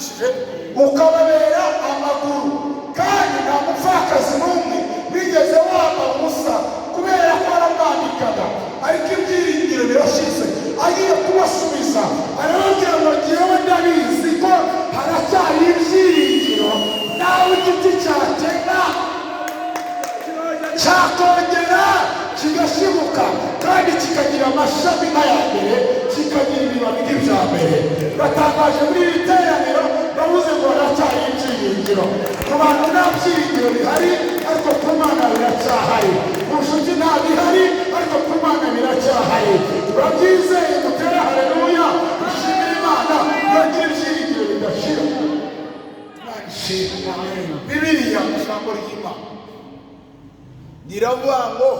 mwanyumvishije ukababera amaguru kandi nta mupfakazi n'umwe bigeze wamba ubusa kubera ko aramwandikaga ariko ibyiringiro birashize agiye kubasubiza arababwira ngo jyewe ndabizi ko haracyari ibyiringiro nawe igiti cyatema cyakongera kigashibuka kandi kikagira amashami nk'aya mbere kikagira ibibabi nk'ibya mbere batangaje muri iri teraniro bavuze ngo haracyari ibyiringiro ku bantu nta byiringiro bihari ariko ku Mana biracyahari ku nshuti nta bihari ariko ku Mana biracyahari turabyizeye dutere haleluya dushimire Imana bagira ibyiringiro bidashira Bibiliya ijambo ry'Imana riravuga ngo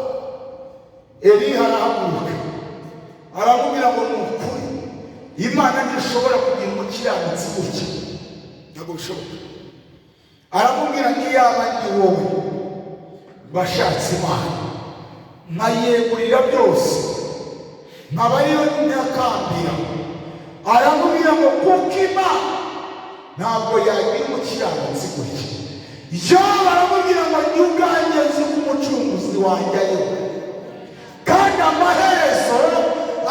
Eliya arahaguruka aramubwira ngo ni ukuri Imana ntishobora kugira umukiranutsi gutya ntabwo bishoboka aramubwira nk'iyaba ndi wowe bashatse Imana nkayegurira byose nkaba ariyo nyakambira aramubwira ngo kuko Imana ntabwo yagira umukiranutsi gutya iyo baramubwira ngo njye ubwanjye nzi ko umucunguzi wanjye ari kandi amaherezo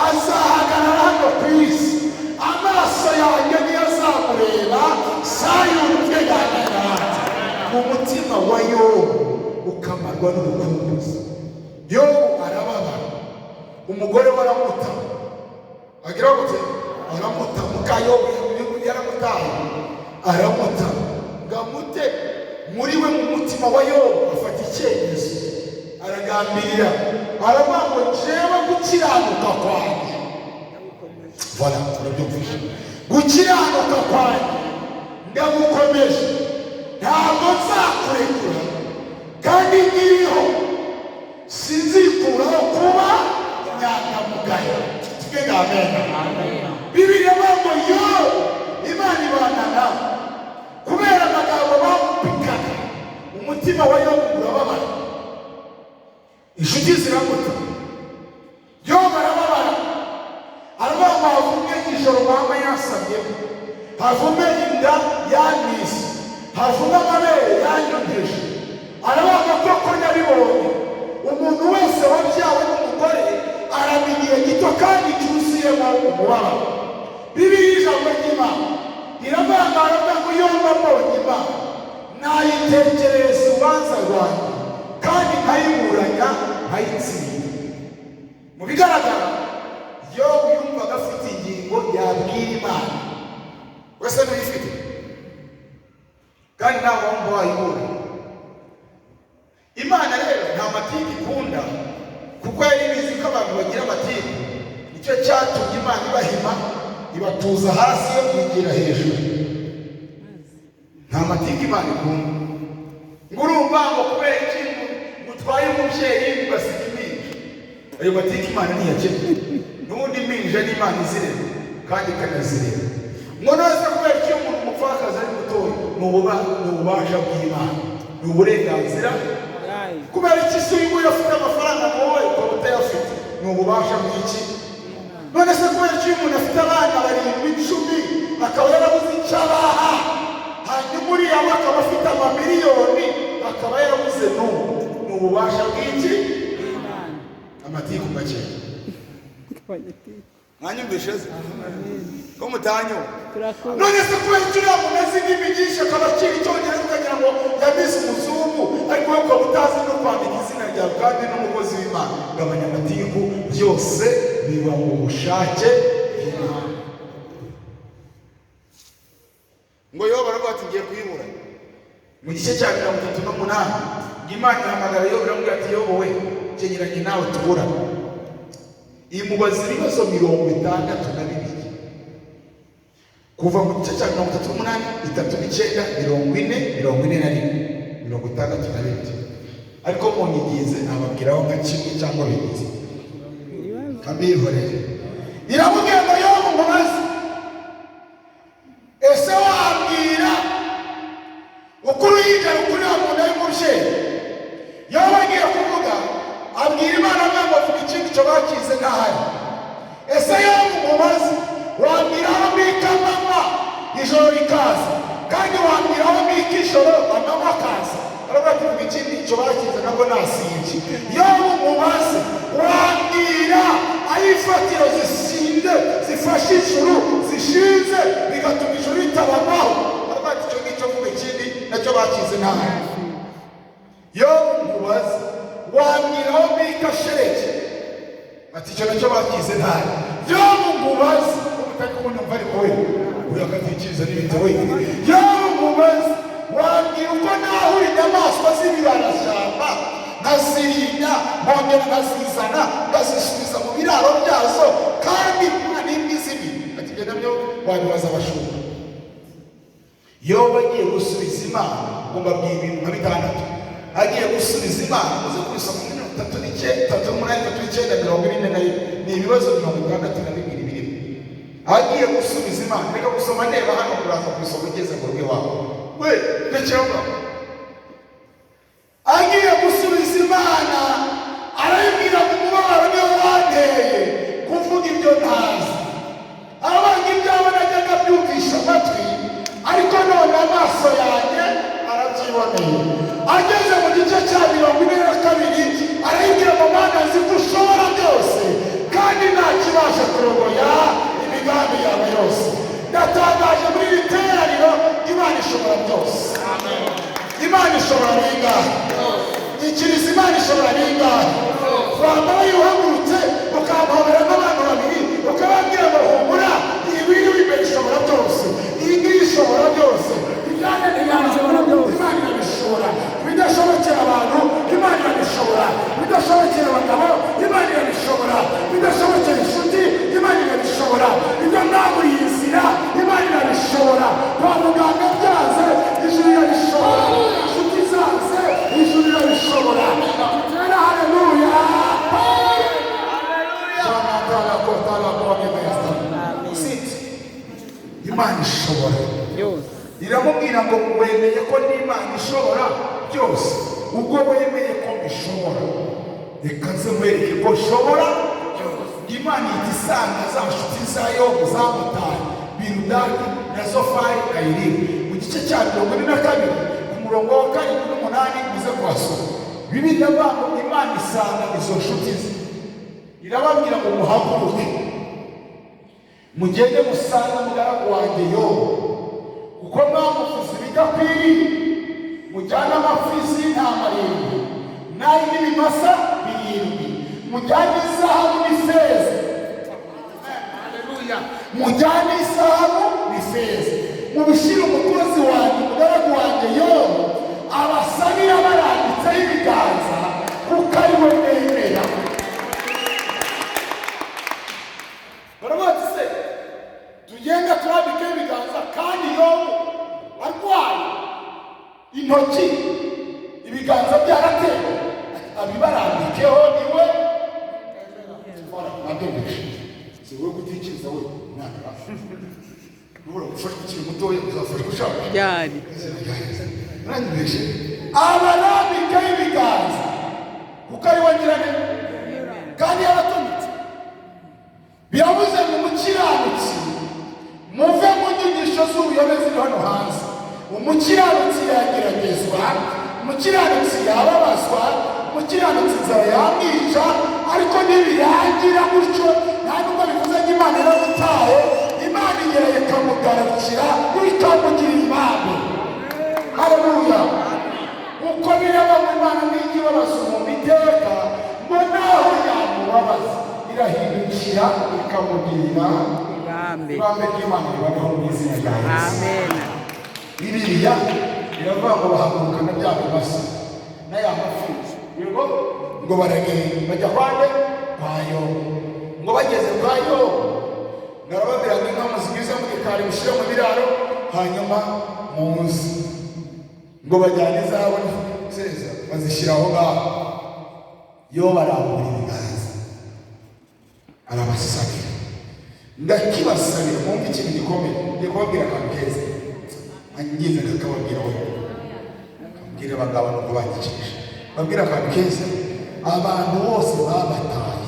azahagarara hano ku isi amaso yanjye niyo azamureba Sayuni ubwe yagaragara mu mutima wa Yobu ukamarwa n'urukumbuzi Yobu arababara umugore we aramuta agira gute aramuta muka Yobu yaramutaye aramuta ngamute muri we mu mutima wa Yobu afata icyemezo aragambirira aravuga ngo jewe gukiranuka kwanjye voilà turabyumvisha gukiranuka kwanjye ndagukomeje ntabwo nzakurekura kandi nkiriho sinzikuraho kuba inyangamugayo tugenge amen Bibiliya ngo Yobu Imana ibana nawe kubera amagambo bamupikaga umutima wa Yobu urababara inshuti ziramuta Yobu arababara aravuga ngo havume ijoro mama yasamye havume inda yanise havume amabere yanyongeje aravuga ngo koko nabibonye umuntu wese wabyawe n'umugore aramenya igihe gito kandi cyuzuyemo umubabaro Bibiliya ijambo ry'Imana iravuga ngo Yobu abonye Imana nayitekerereza urubanza rwanjye kandi nkayiburanya nkayitsinda mu bigaragara Yobu yumvaga afite ingingo yabwira Imana wese n'uyifite kandi ntabwo wumva wayibura Imana rero nta matini ikunda kuko yari ibizi ko abantu bagira amatini nicyo cyatumye Imana ibahima ibatuza hasi yo yigira hejuru nta matini Imana ikunda ngo urumva ngo kubera ikintu mutwaye umubyeyi ugasiga impinja ayo matini Imana ntiyakemura n'ubundi impinja n'Imana izireba kandi ikanazireba ngo nose kubera icyo umuntu umupfakazi ari mutoya ni ububasha bw'Imana ni uburenganzira kubera iki se uyu afite amafaranga wowe ukaba utayafite ni ububasha bw'iki none se kubera icyo umuntu afite abana 7-10 akaba yarabuze icyo abaha hanyuma uriya we akaba afite amamiliyoni akaba yarabuze ni ububasha bw'iki amatiku make mwanyumvishe se ko mutanyo none se kubera icyo uriya muntu azi n'imigisha akaba akiri icyongereza ukagira ngo yabize umuzungu ariko we ukaba utazi no kwandika izina ryawe kandi n'umukozi w'Imana gabanya amatiku byose biba mu bushake bw'Imana ngo Yobu baravuga ati ngiye kuyibura mu gice cya 38 Imana ihamagara Yobu iramubwira ati Yobu we kenyeranye nawe tubura imubaza ibibazo 62 kuva mu gice cya 38 39 ariko munyigize nababwiraho nka kimwe cyangwa bibiri kabihorere iramubwira ngo Yobu mubaze ese wambwira ukuru yigara ukuri amuntu ari mubyeyi Yobu agiye kuvuga abwira Imana ngo avuga ikintu cyo bakize ntahari ese Yobu mubaze wambwira aho mbika mama ijoro rikaza, kandi wambwira aho mbika ijoro amanywa akaza. Aravuga ati vuga ikindi icyo bakize nabwo nasibye. Yobu mubaze, wambwira aho imfatiro zishinze zifashe ijuru zishinze bigatuma ijuru ritabamaho. Aravuga ati icyo ngicyo vuga ikindi nacyo bakize nawe. Yobu mubaze, wambwira aho mbika shelegi, ati icyo nacyo bakize nawe. Yobu mubaze, utari kunyumva ariko we uyakatikiriza n'ibitabo ibi. Yobu mubaze, wambwira uko naho inyamaswa z'ibibarashyamba nkazirinda nkongera nkazizana nkazisubiza mu biraro byazo kandi nta n'imwe izibiri. Ati ibyo nabyo wabibaza abashumba. Yobu agiye gusubiza Imana, ngo mbabwire ibintu nka bitandatu agiye gusubiza Imana. Uze kubisoma muri 39 ni ibibazo 62 birimo. Agiye gusubiza Imana, reka gusoma neba hano kuraza kubisoma ugeze mu rugo iwawe. We ndacyavuga, agiye gusubiza Imana arayibwira ngo umubabaro niwo wanteye kuvuga ibyo ntazi. Abanga ibyawe najyaga byumvisha amatwi, ariko none amaso yanjye arabyiboneye. Ageze mu gice cya 42 arayibwira ngo Mana nzi ko ushobora byose kandi nta kibasha kurogoya imigambi yawe yose. Ndatangaje muri iri teraniro, Imana ishobora byose. Imana ishobora n'ingahe? Ikiriza Imana ishobora n'ingahe? Wambaye uhagurutse ukamuhobera n'abantu babiri ukababwira ngo humura, iyi wiri w'imbere ishobora byose, iyi ngiyi ishobora byose. Imana ishobora byose. Imana irabishobora. Bidashobokera abantu, Imana irabishobora. Bidashobokera abagabo, Imana irabishobora. Bidashobokera inshuti, Imana irabishobora. Ibyo ntabwo yizira, Imana irabishobora. Kwa muganga byanze, ijuru irabishobora. Inshuti zanze, ijuru irabishobora. Tugera haleluya. Imana ishobora. Iramubwira ngo wemeye ko n'Imana ishobora byose. Ubwo wemeye ko ishobora, reka nze mwereke ko ishobora. Imana ihita isanga za nshuti za Yobu zamutaye, Biludadi na Zofari na Elimu. Mu gice cya 42 ku murongo wa 7 n'umunani uze kuhasoma. Bibiliya avuga ngo Imana isanga izo nshuti ze, irababwira ngo muhaguruke mugende musange umugaragu wanjye Yobu, kuko mwamuvuze ibidakwiriye, mujyane amafizi y'intama 7 n'ay'ibimasa 7, mujyane izahabu n'ifeza. Haleluya. Mujyane izahabu n'ifeza, mubishyire umukozi wanjye umugaragu wanjye Yobu abasabira barambitseho ibiganza, kuko ari we nemera. Baravuga se tugenda turambikeho ibiganza kandi Yobu arwaye intoki, ibiganza byaratewe, abibarambikeho niwe siwe gutekereza we mwana nubura gufashwa ukiri mutoya uzafashwa ushaka byari uranyibeshe. Abarambikeho ibiganza kuko ari we nyirane kandi yaratonetse. Biravuze ngo umukiranutsi muve mu nyigisho z'ubuyobe ziri hano hanze. Umukiranutsi yageragezwa, umukiranutsi yababazwa, umukiranutsi inzara yamwica, ariko ntibirangira gutyo. Nta nubwo bivuze ngo Imana yaramutaye. Imana igera ikamugarukira ikamugira impamvu. Haleluya. Uko bireba mu Imana n'ijya ibabaza umuntu iteka, ngo naho yamubabaza irahindukira ikamugirira ibambe. Ibambe ry'Imana ribaho mu izina rya Yesu. Amen. Bibiliya iravuga ngo bahagurukana bya bimasa n'aya mafi, ngo baragenda bajya kwande kwa Yobu. Ngo bageze kwa Yobu narababwira ngo inka muzigwize mu gikari mushyire mu biraro, hanyuma muzi. Ngo bajyane izahabu n'ifeza bazishyira aho ngaho. Yobu arambura ibiganza arabasabira. Ndakibasabira mwumve ikintu gikomeye, ngiye kubabwira akantu keza. Angize kakababwira we, kabwira abagabo nuko banyikije, babwira akantu keza. Abantu bose babataye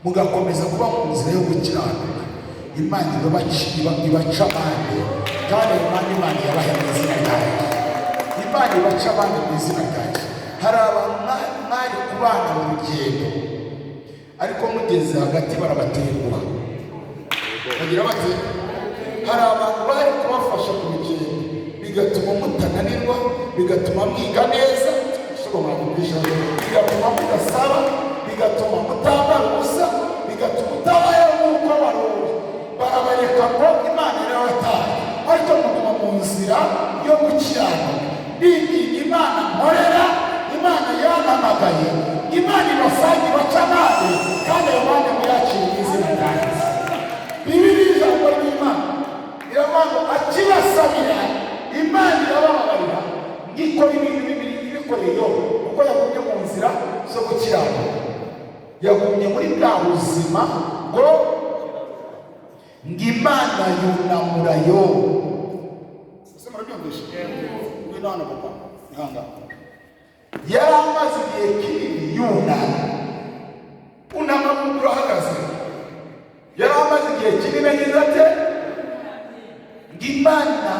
mugakomeza kuba mu nzira yo gukiranuka, Imana ibaca abandi kandi Imana yabaha mu izina ryayo. Imana ibaca abandi mu izina ryayo. Hari abantu mwari kubana mu rugendo ariko mugeze hagati barabatenguha. Bagira bati hari abantu bari kubafasha ku rugendo bigatuma mutananirwa, bigatuma mwiga neza, bigatuma mudasaba, bigatuma mutambara ubusa, bigatuma utabayeho nk'uko barora. Barabareka ngo Imana irabataha, ariko muguma mu nzira yo gukiranuka. Binginga Imana nkorera, Imana yampamagaye, Imana ibasanga ibaca nabi, kandi ayo bandi muyakire mu izina rya Yesu. Bibiliya ijambo ry'Imana iravuga ngo akibasabira Imana irabababarira, ngikora ibintu bibiri ibikoreye Yobu, kuko yagumye mu nzira zo gukiranuka. Yagumye muri bwa buzima ngo Imana yunamura Yobu. Ese murabyumvishe? Ngwino hano papa, ihanga. Yari amaze igihe kinini yunama. Unama urahagaze. Yari amaze igihe kinini agize ate? Imana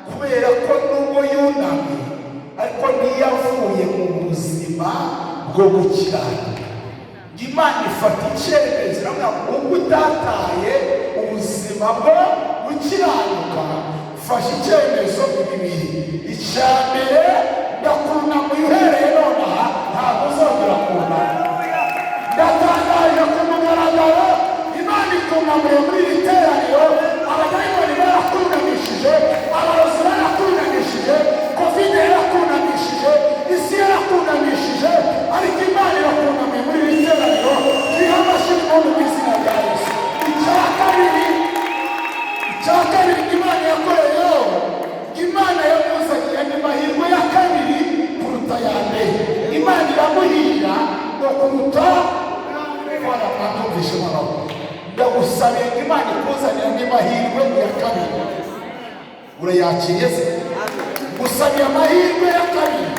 kubera ko nubwo yunamye ariko ntiyavuye mu buzima bwo gukiranuka. Imana ifata icyemezo ubwo utataye ubuzima bwo gukiranuka, fasha icyemezo bibiri. Icya mbere ndakunama uhereye nonaha ntabwo uzongera kunama. Ndatangaje ku mugaragaro Imana ikunamuriye muri iri teraniro. Abadayimoni barakunamishije, abarozi barakunamishije, covid yarakunamishije, isi yarakunamishije, ariko Imana irakunamiye muri iri teraniro. Turiho amashyi mu izina rya Yesu. Icya kabiri Imana yakoreye Imana yamuzaniye andi mahirwe ya kabiri kuruta ya mbere. Imana iramuhira ngo kuruta fara atumvishe mwana. Ndagusabiye Imana ikuzanira andi mahirwe ya kabiri. Urayakiriye se? Gusabiye amahirwe ya kabiri.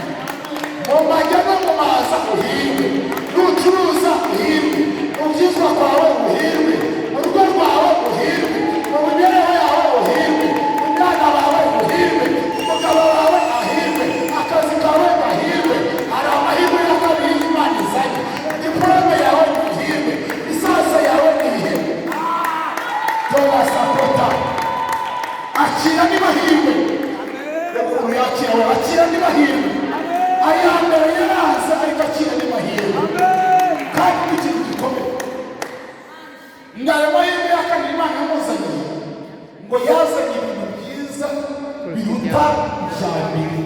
Mu majya no mu maza uhirwe, nucuruza uhirwe, mu byizwa kwawe uhirwe, mu rugo rwawe uhirwe, mu mibereho yawe uhirwe, mu mwana wawe uhirwe, umugabo wawe ahirwe, akazi kawe gahirwe. Hari amahirwe ya kabiri Imana izanye. Diplome yawe uhirwe, isaza yawe ihirwe. Toba sapota akira ni mahirwe. Umuntu yakira we akira ni mahirwe. Aya mbere yaraza ariko akira ni mahirwe. Kandi ikintu gikomeye ngayo mahirwe ya kabiri Imana yamuzaniye ngo yazanye ibintu byiza biruta ibya mbere.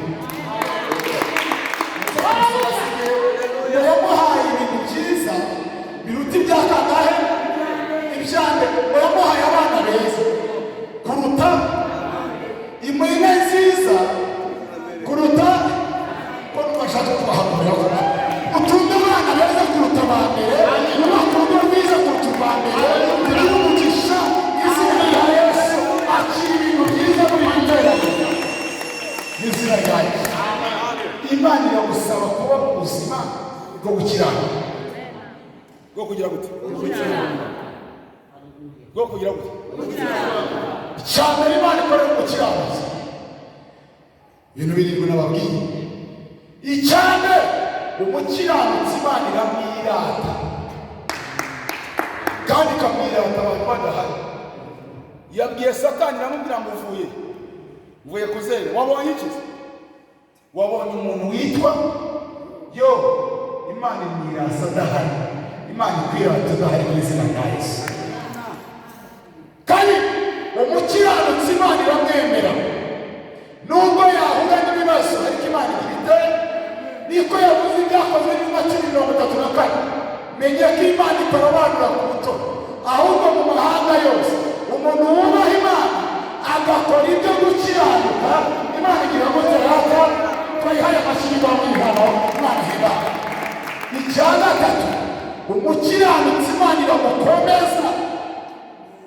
Yamuhaye ibintu byiza biruta ibya kangahe? Ibya mbere. Yamuhaye abana beza kuruta imurime nziza kuruta ko bashaka kubahakurira utunze abana beza kuruta ba mbere, n'ubaka urugo rwiza kuruta ba mbere. Turi umugisha izina rya Yesu. Akira ibintu byiza muri iri teraniro izina rya Yesu. Imana iragusaba kuba mu buzima bwo gukiranuka. Bwo kugira gute? Bwo kugira gute? Icya mbere Imana ikorera umukiranutsi. Ibintu birindwi nababwiye. Icya mbere umukiranutsi Imana iramwirata, kandi ikamwirata abantu badahari. Yabwiye Satani iramubwira ngo uvuye ku zero. Wabonye iki? Wabonye umuntu witwa Yobu. Imana imwirasa adahari. Imana ikwirata adahari mu izina rya Yesu. Kandi umukiranutsi Imana iramwemera nubwo yahura n'ibibazo, ariko Imana igira niko yavuze ibyakozwe n'intumwa 34. Menye ko Imana itarobanura ku butoni, ahubwo mu mahanga yose umuntu wubaha Imana agakora ibyo gukiranuka, Imana igira ngo zerata twayihaye amashyiga mu ihano. Imana iheba. Icya gatatu umukiranutsi Imana iramukomeza.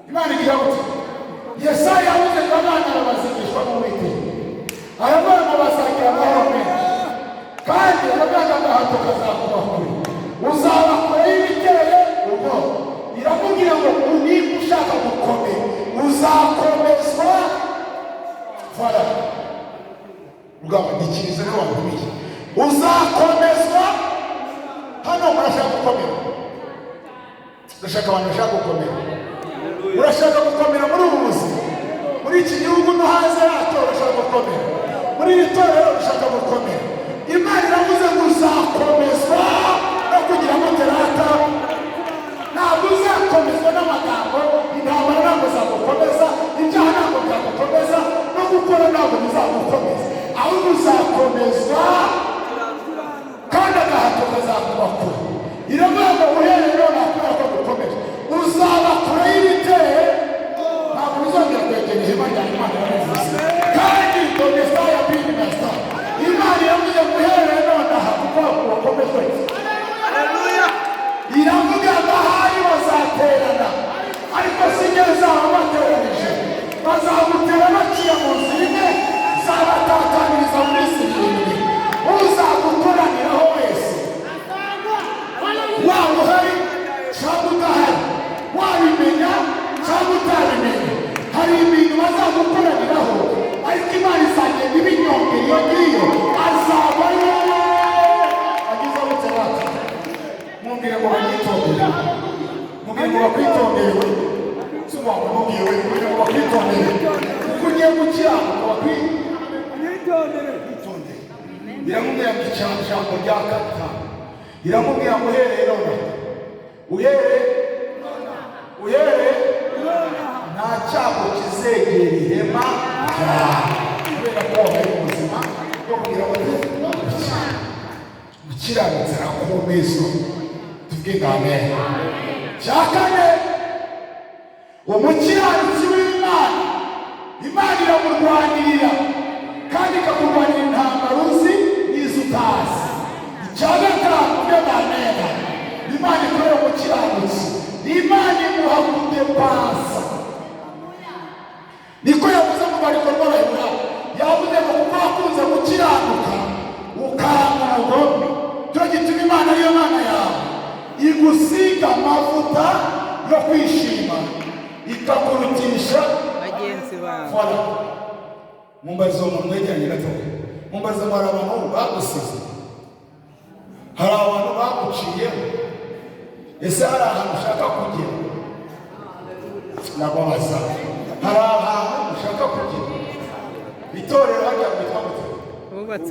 Imana igira ngo Yesaya yavuze ngo abana babazigishwa n'Uwiteka, aravuga ngo bazagira amahoro menshi, kandi aravuga ngo agahato kazakuba kure, uzaba kure y'ibiteye ubwoba. Iramubwira ngo niba ushaka gukomera fara rugamba gikiriza ko wangumiye uzakomezwa hano murashaka gukomera urashaka abantu bashaka gukomera urashaka gukomera muri ubu buzima muri iki gihugu no hanze yacyo urashaka gukomera muri iri torero urashaka gukomera Imana iravuze ngo uzakomezwa no kugira ngo terata ntabwo uzakomezwa n'amagambo intambara ntabwo zagukomeza ibyaha ntabwo byagukomeza no gukora ntabwo bizagukomeza ahubwo uzakomezwa kandi agahato kazakuba kure iravuga ngo uhereye none kubera ko gukomeje uzaba kure y'ibiteye ntabwo bizongera kwegera ihema rya Imana yaravuze kandi komeza ya bini masta Imana iravuze ngo uhereye none aha kuko wakomejwe iravuga ngo ahari bazaterana ariko sinigeze bateranije bazagutera baciye mu nzira imwe zabatatanyiriza muri sirindwi uzagukoraniraho wese waba uhari cyangwa udahari wabimenya cyangwa utabimenya hari ibintu bazagukoraniraho ariko Imana izagenda ibinyongera iyo ngiyo azabayo agize abutse bati mubwire ngo banyitondere mubwire ngo bakwitondere we subango mubwire we mubwire ngo bakwitondere kuko ugiye gukiranuka bakwitondere iramubwira ngo ijambo rya gatanu iramubwira ngo uhereye none uhereye nta cyago kizegera ihema ryawe kubera ko wabaye ubuzima bwo kugira ngo gukiranutse arakomeza tuvuge ngo amen cya kane umukiranutsi w'Imana Imana iramurwanirira kandi ikamurwanira intambara uzi n'izo utazi icya gatanu tuvuge ngo amen Imana ikorera umukiranutsi Imana imuha gudepansa niko yavuze mu bariko rw'Abayuda yavuze ngo kuko wakunze gukiranuka ukanga ubugome cyo gituma Imana ariyo Mana yawe igusiga amavuta yo kwishima ikakurutisha bagenzi bawe mumbaze uwo muntu wegeranye gato mumbaze ngo hari abantu bagusize hari abantu baguciyeho ese hari ahantu ushaka kugera nababaza hari ahantu ushaka kugera itorero hajya kwitwa gute abubatsi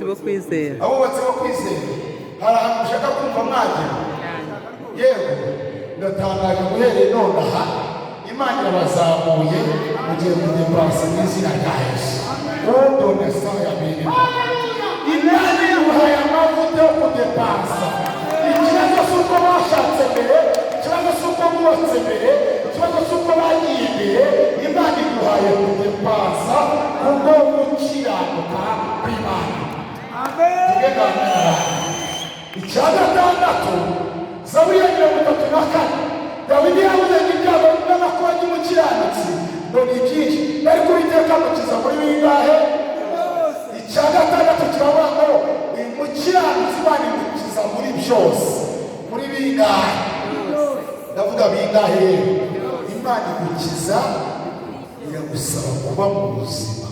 bo kwizera hari ahantu ushaka kumva mwagera yewe ndatangaje guhereye none aha Imana yabazamuye mugiye kudepansa n'izina rya Yesu udonesa ya bene Imana imuhaye amavuta yo kudepansa ikibazo cy'uko bashatse mbere ikibazo cy'uko bubatse mbere ikibazo cy'uko bagiye imbere Imana iguhaye kudepansa kubwo gukiranuka kw'Imana amen icya gatandatu Zaburi ya 34 Dawidi yavuze ngo ibyago n'amakuba y'umukiranutsi ngo ni byinshi ariko Uwiteka amukiza muri bingahe icya gatandatu kiravuga ngo umukiranutsi Imana imukiza muri byose muri bingahe ndavuga bingahe Imana igukiza iragusaba kuba mu buzima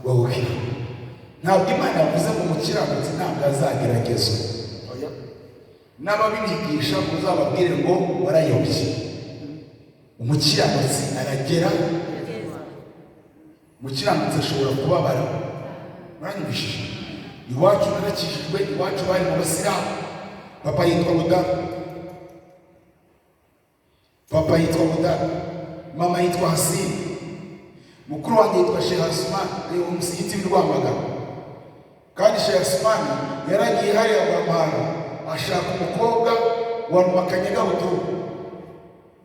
wowe ntabwo Imana yavuze ngo umukiranutsi ntabwo azageragezwa n'ababibigisha uzababwire ngo warayobye umukiranutsi aragera umukiranutsi ashobora kubabara uranyumvishije iwacu narakijijwe iwacu bari mu Basilamu papa yitwa Budara mama yitwa Hasini mukuru wanjye yitwa Sheikh Hasman umusigiti w'i Rwamagana kandi Sheikh Hasman yaragiye hariya Rwamagana ashaka umukobwa wa Makanyega Butubu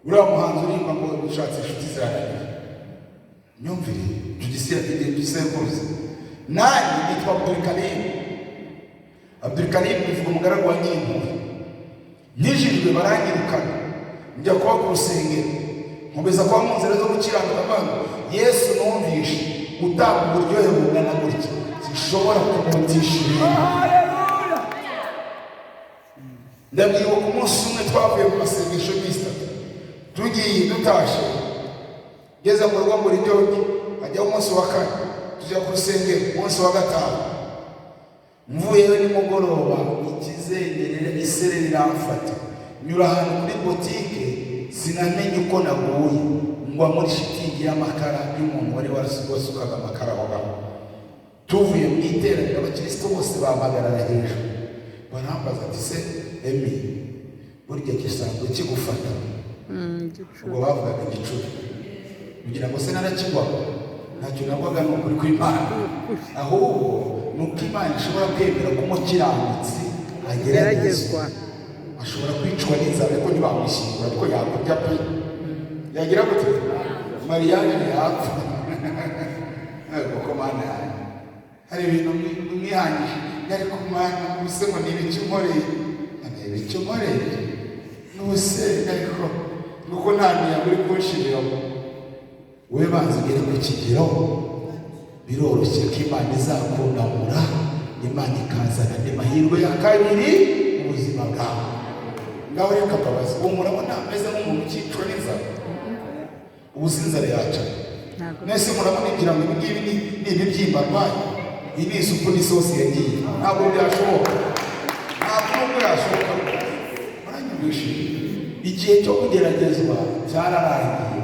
uriya muhanzi urimba ngo dushatse inshuti zirarangira nyumvire tugisekuruza nanjye nitwa Abdul Karim bivuga umugaragu wa Nyimpuhwe nijijwe baranyirukana njya kuba ku rusengero nkomeza kuba mu nzira zo gukiranuka abantu Yesu numvishe utanga uburyohe bungana gutya zishobora kumutisha ibintu ndabyibuka umunsi umwe twavuye mu masengesho y'Easter tugiye dutashe ngeze mu rugo muri Jyogi hajyaho umunsi wa kane tujya ku rusengero umunsi wa gatanu, mvuyeyo nimugoroba ikizengerere isereri riramfata, nyura ahantu muri botike sinamenye uko naguye, ngwa muri shitingi y'amakara y'umuntu wari wasukaga amakara aho ngaho. Tuvuye mu iteraniro abakristo bose bampagarara hejuru, barambaza ati se Emi, burya gisanzwe kigufata? Ubwo bavugaga igicuri, kugira ngo se narakigwaga, ntacyo nagwaga ni ukuri kw'Imana, ahubwo nuko Imana ishobora kwemera ko umukiranutsi ageragezwa, ashobora kwicwa n'inzara ariko ntibamwishyingura, ariko yakurya pe, yagira gute mariage yapfa. Kuko Mana yanjye hari ibintu mwihangije, ariko Mana ubuse ngo ni ibiki nkoreye, ibiki nkoreye n'ubuse, ariko nuko nta miyaga uri kunshiriraho. Wowe banza ugere ku kigero, biroroshye ko Imana izakunamura, Imana ikazana andi mahirwe ya kabiri mu buzima bwawe. Ngaho reka mbabazi, uwo murabona ameze nk'umuntu ukicwa n'inzara, ubu si inzara yaca. Mwese murabona igira ngo ibi ngibi ni ibibyimba arwaye, iyi ni isupu n'isosi yagiye, ntabwo byashoboka, ntabwo byashoboka. Muranyumvishe, igihe cyo kugeragezwa cyararangiye,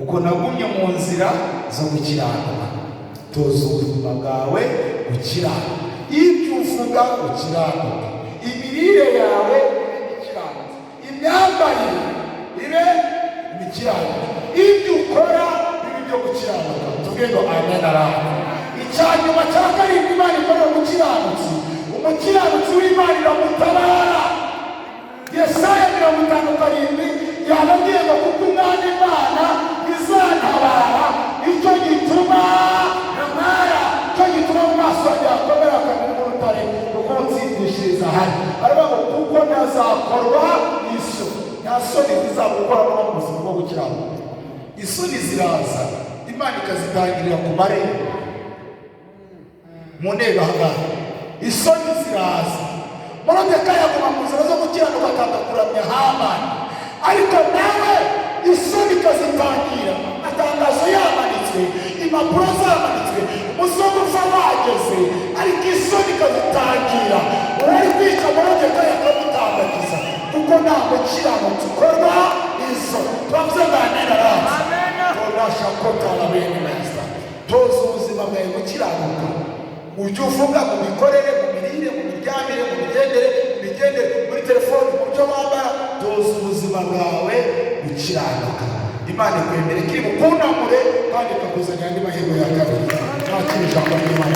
uko nagumye mu nzira zo gukiranuka. Toza ubuzima bwawe gukiranuka, ibyo uvuga gukiranuka, imirire yawe gukiranuka, imyambarire ibe gukiranuka, ibyo ukora bibe byo gukiranuka. Tuvuge ngo amen. Icyanyuma cya karindwi Imana ikorera umukiranutsi, umukiranutsi w'Imana iramutabara. Yesaya 57 yarabwiye ngo kuko umwana Imana izantabara, icyo gituma namara, icyo gituma mu maso yanjye hakomera akamera nk'urutare kuko ntsindishiriza hari. Aravuga ngo kuko ntazakorwa isoni, nta soni zizagukora no mu buzima bwo gukiranuka. Isoni ziraza, Imana ikazitangirira ku marembo mu ntebe ahangaha. Isoni ziraza, Moridekayi aguma mu nzira zo gukiranuka akanga kuramya Hamani, ariko nawe isoni ikazitangira. Amatangazo yamanitswe, impapuro zamanitswe, umusogufa wageze, ariko isoni ikazitangira. Uwari kwica Moridekayi akamutambagiza, kuko nta mukiranutsi ukorwa isoni. Twavuze ngo amen. Toza ubuzima bwawe gukiranuka, ujye uvuga mu mikorere, mu mirire, mu miryamire, mu migendere, muri telefoni, mu byo wambara. Toza ubuzima bwawe gukiranuka, Imana ikwemere ko iri bukunamure kandi ikakuzanira andi mahirwe ya kabiri. Nta kindi jambo ry'Imana.